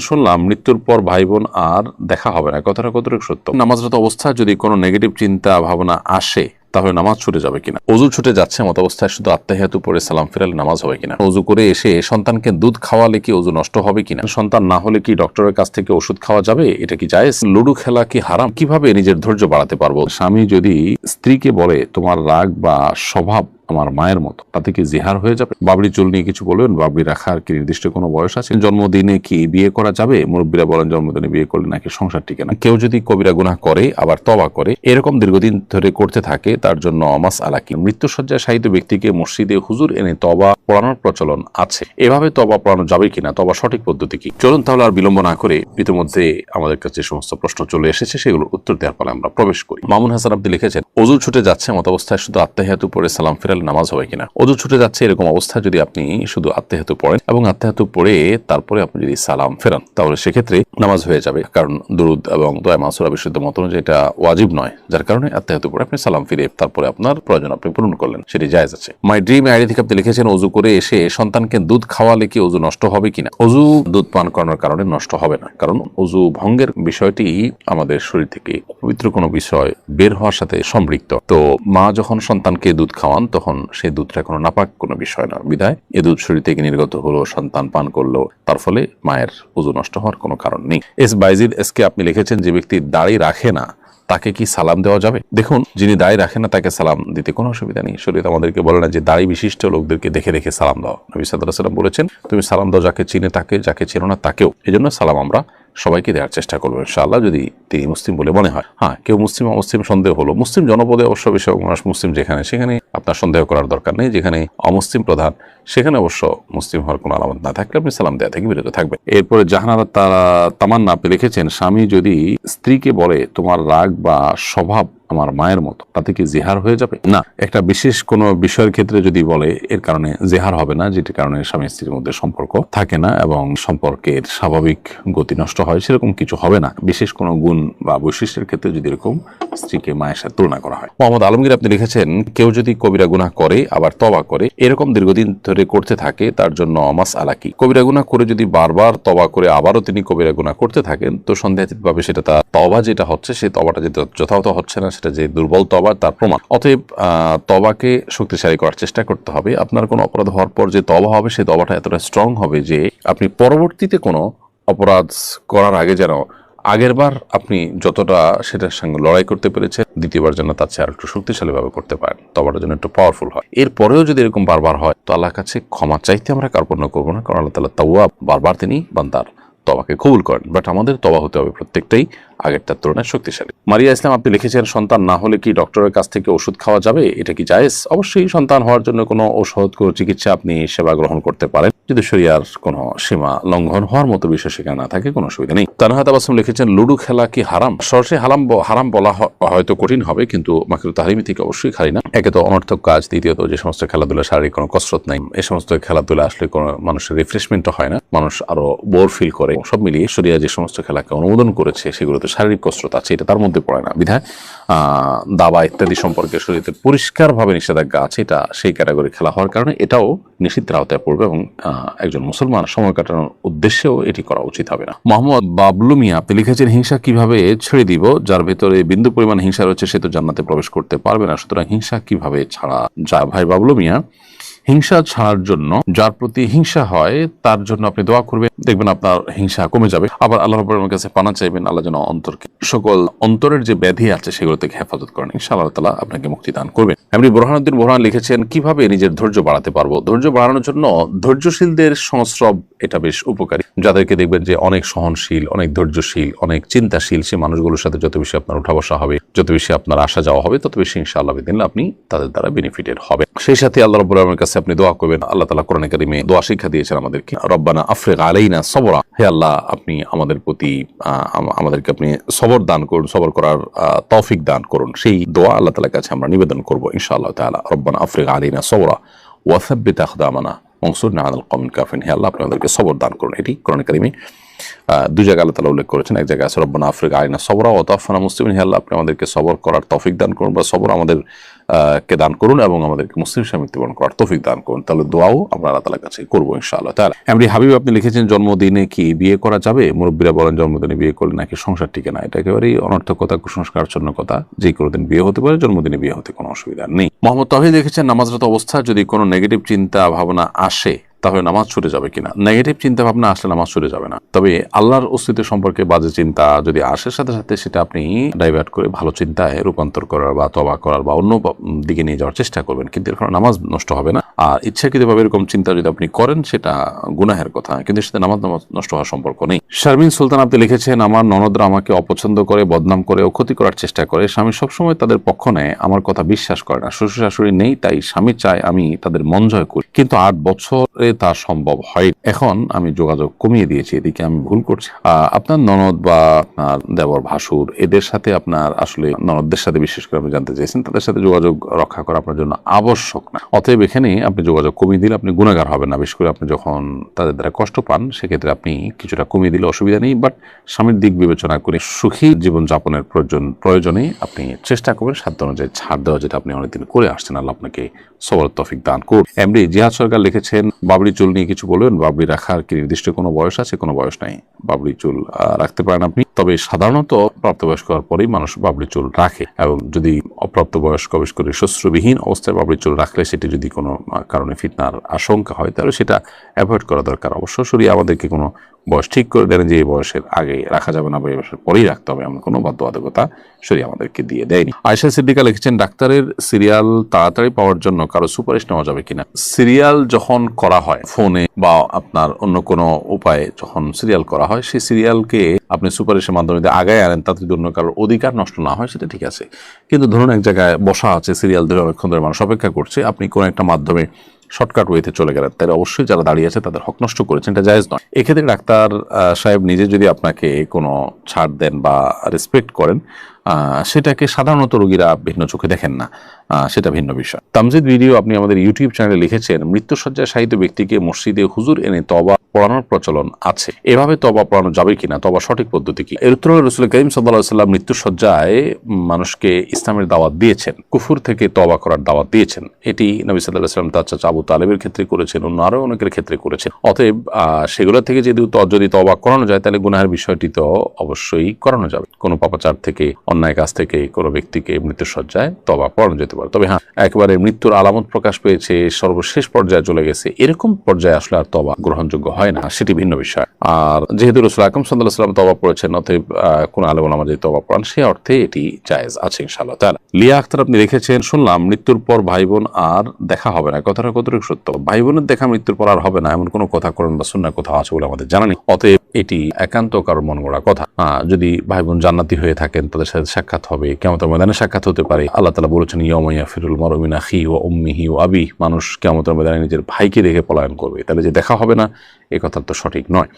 শুনলাম মৃত্যুর পর ভাই বোন আর দেখা হবে না, কথাটা কতটুকু সত্য? নামাজরত অবস্থা যদি কোনো নেগেটিভ চিন্তা ভাবনা আসে তাহলে নামাজ ছুটে যাবে কিনা? অজু ছুটে যাচ্ছে মত অবস্থায় শুধু আত্তাহিয়াতু পড়ে সালাম ফিরালে নামাজ হবে কিনা? অজু করে এসে সন্তানকে দুধ খাওয়ালে কি অজু নষ্ট হবে কিনা? সন্তান না হলে কি ডক্টরের কাছ থেকে ওষুধ খাওয়া যাবে? এটা কি জায়েজ? লুডো খেলা কি হারাম? কিভাবে নিজের ধৈর্য বাড়াতে পারবো? স্বামী যদি স্ত্রীকে বলে তোমার রাগ বা স্বভাব আমার মায়ের মতো, তাতে কি জিহার হয়ে যাবে? বাবরি চুল নিয়ে কিছু বলবেন? বাবরি রাখার কি নির্দিষ্ট কোনো বয়স আছে? জন্মদিনে কি বিয়ে করা যাবে? মুরব্বীরা বলেন জন্মদিনে বিয়ে করলে নাকি সংসার টিকে না। কেউ যদি কবিরা গুনাহ করে আবার তওবা করে, এরকম দীর্ঘদিন ধরে করতে থাকে, তার জন্য মাসআলা কি? মৃত্যুশয্যায় শায়িত ব্যক্তিকে মসজিদে হুজুর এনে তওবা পড়ানোর প্রচলন আছে, এভাবে তওবা পড়ানো যাবে কিনা? তওবা সঠিক পদ্ধতি কি? চলুন তাহলে আর বিলম্ব না করে ইতিমধ্যে আমাদের কাছে সমস্ত প্রশ্ন চলে এসেছে, সেগুলোর উত্তর দেওয়ার পরে আমরা প্রবেশ করি। মামুন হাসান আপনি লিখেছেন, অজু ছুটে যাচ্ছে মত অবস্থায় শুধু আত্তাহিয়াতু পড়ে সালাম ফিরালে নামাজ হবে কিনা? অজু ছুটে যাচ্ছে এরকম অবস্থায় যদি আপনি শুধু আত্তাহিয়াতু পড়েন এবং আত্তাহিয়াতু পড়ে তারপরে আপনি যদি সালাম ফেরান, তাহলে সেক্ষেত্রে নামাজ হয়ে যাবে। কারণ দুরুদ এবং দোয়া মাসুরা বিশুদ্ধ মত অনুযায়ী এটা ওয়াজিব নয়, যার কারণে আত্তাহিয়াতু পড়ে আপনি সালাম ফিরে তারপরে আপনার প্রয়োজন আপনি পূরণ করলেন, সেটি জায়েজ আছে। মাই ড্রিম আইডি থেকে আপনি লিখেছেন, অজু করে এসে সন্তানকে দুধ খাওয়ালে কি অজু নষ্ট হবে কিনা? অজু দুধ পান করানোর কারণে নষ্ট হবে না, কারণ অজু ভঙ্গের বিষয়টি আমাদের শরীর থেকে পবিত্র কোনো বিষয় বের হওয়ার সাথে সম্পৃক্ত। তো মা যখন সন্তানকে দুধ খাওয়ান তখন সেই দুধটা কোনো নাপাক কোনো বিষয় না, বিধায় এ দুধ শরীর থেকে নির্গত হলো, সন্তান পান করলো, তার ফলে মায়ের অজু নষ্ট হওয়ার কোনো কারণ নেই। এস বাইজিদ এসকে আপনি লিখেছেন, যে ব্যক্তি দাড়ি রাখে না তাকে কি সালাম দেওয়া যাবে? দেখুন, যিনি দাড়ি রাখেন না তাকে সালাম দিতে কোনো অসুবিধা নেই। শরীয়ত আমাদেরকে বলে না যে দাড়ি বিশিষ্ট লোকদেরকে দেখে দেখে সালাম দাও। নবী সাল্লাল্লাহু আলাইহি ওয়াসাল্লাম বলেছেন, তুমি সালাম দাও যাকে চিনে তাকে, যাকে চেনো না তাকেও। এই জন্য সালাম আমরা সবাইকে দেওয়ার চেষ্টা করবো ইনশাআল্লাহ, যদি তিনি মুসলিম বলে মনে হয়। হ্যাঁ, কেউ মুসলিম অমুসলিম সন্দেহ হলো, মুসলিম জনপদে অবশ্য বেশিরভাগ মানুষ মুসলিম, যেখানে সেখানে আপনার সন্দেহ করার দরকার নেই। যেখানে অমুসলিম প্রধান সেখানে অবশ্য মুসলিম হওয়ার কোনো আলামত না থাকলে আপনি সালাম দেওয়া থেকে বিরত থাকবেন। এরপরে জাহানারা তামান্না আপনি লিখেছেন, স্বামী যদি স্ত্রীকে বলে তোমার রাগ বা স্বভাব আমার মায়ের মতো, তাতে কি জিহার হয়ে যাবে? না, একটা বিশেষ কোনো বিষয়ের ক্ষেত্রে যদি বলে এর কারণে জিহার হবে না, যেটির কারণে স্বামী স্ত্রীর মধ্যে সম্পর্ক থাকে না এবং সম্পর্কের স্বাভাবিক গতি নষ্ট হয়, সেরকম কিছু হবে না। বিশেষ কোনো গুণ বা বৈশিষ্ট্যের ক্ষেত্রে যদি এরকম স্ত্রীকে মায়ের সাথে তুলনা করা হয়। মোহাম্মদ আলমগীর আপনি লিখেছেন, কেউ যদি কবিরা গুনাহ করে আবার তওবা করে, এরকম দীর্ঘদিন ধরে করতে থাকে, তার জন্য মাসআলা কি? কবিরা গুনাহ করে যদি বারবার তওবা করে আবারও তিনি কবিরা গুনাহ করতে থাকেন, তো সন্দেহাতীতভাবে সেটা তার তওবা যেটা হচ্ছে, সেই তওবাটা যেটা যথাযথ হচ্ছে না, সেটা যে দুর্বল তওবা তার প্রমাণ। অতএব তওবাকে শক্তিশালী করার চেষ্টা করতে হবে। আপনার কোনো অপরাধ হওয়ার পর যে তওবা হবে, সেই তওবাটা এতটা স্ট্রং হবে যে আপনি পরবর্তীতে কোনো অপরাধ করার আগে যেন আগেরবার আপনি যতটা সেটার সঙ্গে লড়াই করতে পেরেছেন, দ্বিতীয়বার যেন তার চেয়ে আর একটু শক্তিশালীভাবে করতে পারেন, তওবাটা যেন একটু পাওয়ারফুল হয়। এরপরেও যদি এরকম বারবার হয়, তো আল্লাহর কাছে ক্ষমা চাইতে আমরা কার্পণ্য করবো না, কারণ আল্লাহ তাআলা তাওয়াব, বারবার তিনি বান্দার তওবাকে কবুল করেন। বাট আমাদের তওবা হতে হবে প্রত্যেকটাই আগেরটার তুলনায় শক্তিশালী। মারিয়া ইসলাম আপনি লিখেছেন, সন্তান না হলে কি ডক্টরের কাছ থেকে ওষুধ খাওয়া যাবে? এটা কি জায়েজ? অবশ্যই সন্তান হওয়ার জন্য কোনো ঔষধ, কোনো চিকিৎসা আপনি সেবা গ্রহণ করতে পারেন, যদি শরিয়ার কোনো সীমা লঙ্ঘন হওয়ার মতো বিষয় সেখানে না থাকে, কোনো অসুবিধা নেই। তানহাত আবাসম লিখেছেন, লুডো খেলা কি হারাম? সরাসরি হারাম বলা হয়তো কঠিন হবে, কিন্তু মাকরুহ তাহরিমি থেকে অবশ্যই খালি না। একে তো অনর্থক কাজ, দ্বিতীয়ত যে সমস্ত খেলাধুলা শারীরিক কোনো কসরত নাই, এই সমস্ত খেলাধুলা আসলে কোনো মানুষের রিফ্রেশমেন্টও হয় না, মানুষ আরো বোর ফিল করে। সব মিলিয়ে শরিয়া যে সমস্ত খেলাকে অনুমোদন করেছে সেগুলোতে শারীরিক কসরত আছে, এটা তার মধ্যে পড়ে না, বিধায় দাবা ইত্যাদি সম্পর্কে শরীয়তে পরিষ্কারভাবে নিষেধাজ্ঞা আছে। এটা সেই ক্যাটাগরি খেলা হওয়ার কারণে এটাও নিষিদ্ধের আওতায় পড়বে এবং একজন মুসলমান সময় কাটানোর উদ্দেশ্যেও এটি করা উচিত হবে না। মোহাম্মদ বাবলু মিয়া আপনি লিখেছেন, হিংসা কিভাবে ছেড়ে দিব? যার ভেতরে বিন্দু পরিমাণ হিংসা রয়েছে সে তো জান্নাতে প্রবেশ করতে পারবে না, সুতরাং হিংসা কিভাবে ছাড়া যায়? ভাই বাবলু মিয়া, হিংসা ছাড়ার জন্য, যার প্রতি হিংসা হয় তার জন্য আপনি দোয়া করবেন, দেখবেন আপনার হিংসা কমে যাবে। আবার আল্লাহ রাব্বুল আলামিনের কাছে পানা চাইবেন, আল্লাহ যেন অন্তরকে, সকল অন্তরের যে ব্যাধি আছে সেগুলো থেকে হেফাজত করেন, ইনশাআল্লাহ তাআলা আপনাকে মুক্তি দান করবেন। এমনি বুরহানুদ্দিন বুরহান লিখেছেন, কিভাবে নিজের ধৈর্য বাড়াতে পারবো? ধৈর্য বাড়ানোর জন্য ধৈর্যশীলদের সংস্রব এটা বেশ উপকারী। যাদেরকে দেখবেন যে অনেক সহনশীল, অনেক ধৈর্যশীল, অনেক চিন্তাশীল, সেই মানুষগুলোর সাথে যত বেশি আপনার উঠা বসা হবে, যত বেশি আপনার আসা যাওয়া হবে, তত বেশি ইনশাআল্লাহ বিদিনিল্লাহ আপনি তাদের দ্বারা বেনিফিটেড হবেন। সেই সাথে আল্লাহ রাব্বুল আলামিনের কাছে আপনি দোয়া করবেন। আল্লাহ তাআলা কোরআনে কারীমে দোয়া শিক্ষা দিয়েছেন আমাদেরকে, রব্বানা আফরিগ আলাইনা সবরা, হে আল্লাহ আপনি আমাদের প্রতি আমাদেরকে আপনি সবর দান করুন, সবর করার তৌফিক দান করুন। সেই দোয়া আল্লাহ তাআলার কাছে আমরা নিবেদন করব ইনশাআল্লাহ তাআলা। রব্বানা আফরিগ আলাইনা সবরা ওয়া সাব্বিত আকদামানা ওয়ানসুরনা আলাল কওমিল কাফিরিন, হে আল্লাহ আপনি আমাদেরকে সবর দান করুন। এটি কোরআনে কারীমে দুই জায়গায় আল্লাহ তাআলা উল্লেখ করেছেন। এক জায়গায় আছে রব্বানা আফরিগা আলাইনা সবরা ওয়া তাওফানা মুসলিমিন, হে আল্লাহ আপনি আমাদেরকে সবর করার তৌফিক দান করুন বা সবর আমাদের কে দান করুন এবং আমাদেরকে মুসলিম হিসেবে মৃত্যুবরণ করার তৌফিক দান করুন। তাহলে দোয়াও আমরা আল্লাহ তাআলার কাছে করবো ইনশাআল্লাহ তাআলা। এমডি হাবিব আপনি লিখেছেন জন্মদিনে কি বিয়ে করা যাবে? মুরব্বীরা বলেন জন্মদিনে বিয়ে করলে নাকি সংসার টিকে না। এটা একেবারেই অনর্থকতা, কুসংস্কারাচ্ছন্ন কথা। যে কোনো দিন বিয়ে হতে পারে, জন্মদিনে বিয়ে হতে কোনো অসুবিধা নেই। মোহাম্মদ তাওহীদ লিখেছেন নামাজরত অবস্থা যদি কোনো নেগেটিভ চিন্তা ভাবনা আসে তাহলে নামাজ ছুটে যাবে কিনা। নেগেটিভ চিন্তা ভাবনা আসলে নামাজ ছুটে যাবে না, তবে আল্লাহর অস্তিত্ব সম্পর্কে বাজে চিন্তা যদি আসে সাথে সাথে সেটা আপনি ডাইভার্ট করে ভালো চিন্তায় রূপান্তর করার বা তওবা করার বা অন্য দিকে নিয়ে যাওয়ার চেষ্টা করবেন, কিন্তু এর কারণে নামাজ নষ্ট হবে না। আর ইচ্ছাকৃতভাবে এরকম চিন্তা যদি আপনি করেন সেটা গুনাহের কথা, কিন্তু সেটা নামাজ নষ্ট হওয়ার সম্পর্ক নেই। শারমিন সুলতান আপনি লিখেছেন আমার ননদরা আমাকে অপছন্দ করে, বদনাম করে ও ক্ষতি করার চেষ্টা করে। স্বামী সবসময় তাদের পক্ষ নেয়, আমার কথা বিশ্বাস করে না। শ্বশুর শাশুড়ি নেই, তাই স্বামী চায় আমি তাদের মন জয় করি, কিন্তু 8 বছরে তা সম্ভব হয়। এখন আমি যোগাযোগ কমিয়ে দিয়েছি, এদিকে আমি ভুল করছি। আপনার ননদ বা আপনার দেবর ভাসুর এদের সাথে আপনার আসলে ননদদের সাথে বিশেষ করে আপনি জানতে চাইছেন, তাদের সাথে যোগাযোগ রক্ষা করা আপনার জন্য আবশ্যক না। অতএব এখানে আপনি যোগাযোগ কমিয়ে দিলে আপনি গুনাহগার হবেন না। বিশেষ করে আপনি যখন তাদের দ্বারা কষ্ট পান সেক্ষেত্রে আপনি কিছুটা কমিয়ে দিলে অসুবিধা নেই, বাট স্বামীর দিক বিবেচনা করে সুখী জীবনযাপনের প্রয়োজনে আপনি চেষ্টা করবেন সাধ্য অনুযায়ী ছাড় দেওয়া, যেটা আপনি অনেকদিন করে আসছেন। আল্লাহ আপনাকে সবর তৌফিক দান করুন। এমডি জিহাদ সরকার লিখেছেন বাবরি চুল নিয়ে কিছু বলবেন। বাবরি রাখার কি নির্দিষ্ট কোনো বয়স আছে? কোনো বয়স নাই। বাবরি চুল রাখতে পারেন আপনি, তবে সাধারণত প্রাপ্তবয়স্ক হওয়ার পরেই মানুষ বাবরি চুল রাখে, এবং যদি অপ্রাপ্তবয়স্ক বিশেষ করে শ্বশ্রবিহীন অবস্থায় বাবরি চুল রাখলে সেটি যদি কোনো কারণে ফিতনার আশঙ্কা হয় তাহলে সেটা অ্যাভয়েড করা দরকার। অবশ্য শরীয়ত আমাদেরকে কোনো বয়স ঠিক করে দেন যে এই বয়সের আগে রাখা যাবে না বা এই বয়সের পরেই রাখতে হবে, এমন কোনো বাধ্যবাধকতা শরীয়ত আমাদেরকে দিয়ে দেয়নি। আয়েশা সিদ্দিকা লিখেছেন ডাক্তারের সিরিয়াল তাড়াতাড়ি পাওয়ার জন্য কারো সুপারিশ নেওয়া যাবে কিনা। সিরিয়াল যখন করা হয় ফোনে বা আপনার অন্য কোনো উপায়ে যখন সিরিয়াল করা হয়, সেই সিরিয়ালকে আপনি সুপারিশের মাধ্যমে আগায় আনেন তাতে যদি অন্য কারোর অধিকার নষ্ট না হয় সেটা ঠিক আছে। কিন্তু ধরুন এক জায়গায় বসা আছে, সিরিয়াল ধরে অনেকক্ষণ ধরে মানুষ অপেক্ষা করছে, আপনি কোনো একটা মাধ্যমে শর্টকাট ওয়েতে চলে গেলেন, তাহলে অবশ্যই যারা দাঁড়িয়ে আছে তাদের হক নষ্ট করেছেন, এটা জায়েজ নয়। এক্ষেত্রে ডাক্তার সাহেব নিজে যদি আপনাকে কোনো ছাড় দেন বা রেসপেক্ট করেন, সেটাকে সাধারণত রোগীরা ভিন্ন চোখে দেখেন না, সেটা ভিন্ন বিষয়। তামজিদ ভিডিও আপনি আমাদের ইউটিউব চ্যানেলে লিখেছেন মৃত্যুসজ্জায় শায়িত ব্যক্তিকে মসজিদে হুজুর এনে তওবা পড়ানোর প্রচলন আছে, এভাবে তওবা পড়ানো যাবে কিনা, তওবা সঠিক পদ্ধতি কি? এর উত্তরে রাসূল করিম সাল্লাল্লাহু আলাইহি ওয়াসাল্লাম মৃত্যুসজ্জায় মানুষকে ইসলামের দাওয়াত দিয়েছেন, কুফর থেকে তওবা করার দাওয়াত দিয়েছেন। এটি নবী সাল্লাল্লাহু আলাইহি ওয়াসাল্লাম তার চাচা আবু তালেবের ক্ষেত্রে করেছেন, অন্য আরো অনেকের ক্ষেত্রে করেছেন। অতএব সেগুলো থেকে যদি তওবা করানো যায় তাহলে গুনাহের বিষয়টি তো অবশ্যই করানো যাবে। কোনো পাপাচার থেকে, অন্যায় কাজ থেকে কোনো ব্যক্তিকে মৃত্যুসজ্জায় তওবা পড়ানো যেতে পারে। তবে হ্যাঁ, একেবারে মৃত্যুর আলামত প্রকাশ পেয়েছে, সর্বশেষ পর্যায়ে চলে গেছে, এরকম পর্যায়ে আসলে আর তওবা গ্রহণযোগ্য হয় না, সেটি ভিন্ন বিষয়। আর যেহেতু রাসূল আকরাম সাল্লাল্লাহু আলাইহি ওয়াসাল্লাম তওবা পড়েছেন, অতএব কোন আলেম ওলামা যদি তওবা পড়ান সে অর্থে এটি জায়েজ আছে ইনশাআল্লাহ তাআলা। লিয়া আক্তার আপনি লিখেছেন শুনলাম মৃত্যুর পর ভাই বোন আর দেখা হবে না, কথাটা কতটুকু সত্য? ভাই বোনের দেখা মৃত্যুর পর আর হবে না এমন কোনো কথা কোরআন বা সুন্নাহ কোথাও আছে বলে আমাদের জানা নেই। অতএব এটি একান্ত কারোর মন গড়া কথা। যদি ভাই বোন জান্নাতি হয়ে থাকেন তাদের সাথে সাক্ষাৎ হবে, কিয়ামতের ময়দানে সাক্ষাৎ হতে পারে। আল্লাহ তাআলা বলেছেন ইয়াউমা ইয়াফিরুল মারউ মিন আখিহি ওয়া উম্মিহি ওয়া আবিহি, মানুষ কিয়ামতের ময়দানে নিজের ভাইকে দেখে পলায়ন করবে, তাহলে যে দেখা হবে না এ কথা তো সঠিক নয়।